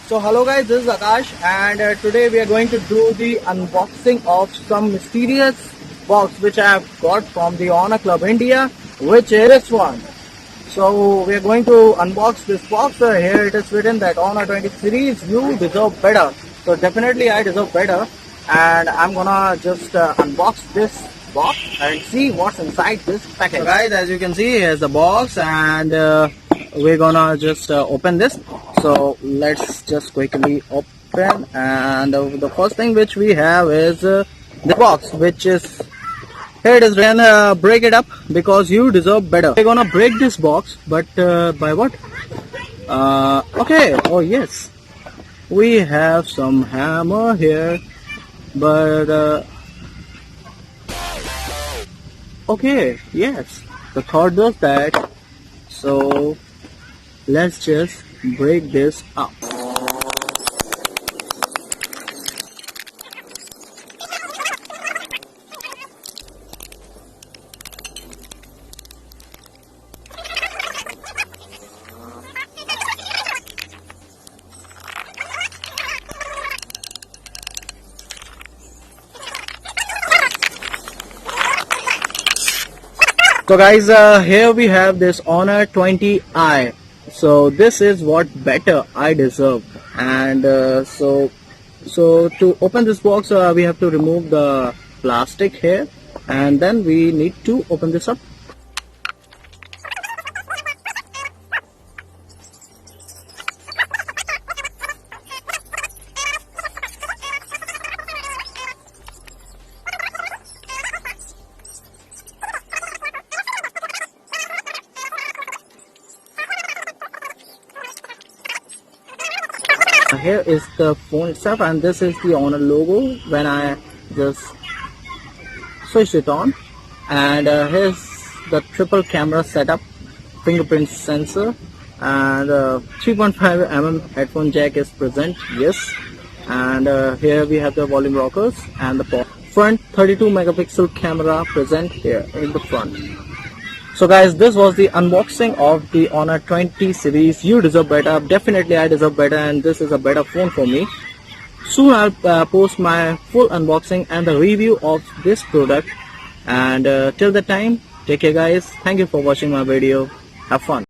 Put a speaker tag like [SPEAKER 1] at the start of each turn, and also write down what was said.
[SPEAKER 1] So hello guys, this is Akash and today we are going to do the unboxing of some mysterious box which I have got from the Honor Club India, which is this one. So we are going to unbox this box. Here it is written that Honor 20 series, you deserve better. So definitely I deserve better, and I'm gonna just unbox this box and see what's inside this package. So guys, as you can see, here's the box, and we're gonna just open this. So let's just quickly open, and the first thing which we have is the box, which is here it is written, break it up because you deserve better. We're gonna break this box, but by what? Okay, oh yes, we have some hammer here, but okay, yes, the thought does that. So let's just break this up. So guys, here we have this Honor 20i. So this is what better I deserve, and so to open this box we have to remove the plastic here, and then we need to open this up. Here is the phone itself, and this is the Honor logo when I just switched it on, and here's the triple camera setup, fingerprint sensor, and 3.5mm headphone jack is present, yes, and here we have the volume rockers and the front 32 megapixel camera present here in the front. So guys, this was the unboxing of the Honor 20 series. You deserve better. Definitely I deserve better, and this is a better phone for me. Soon I'll post my full unboxing and the review of this product, and till the time, take care guys. Thank you for watching my video. Have fun.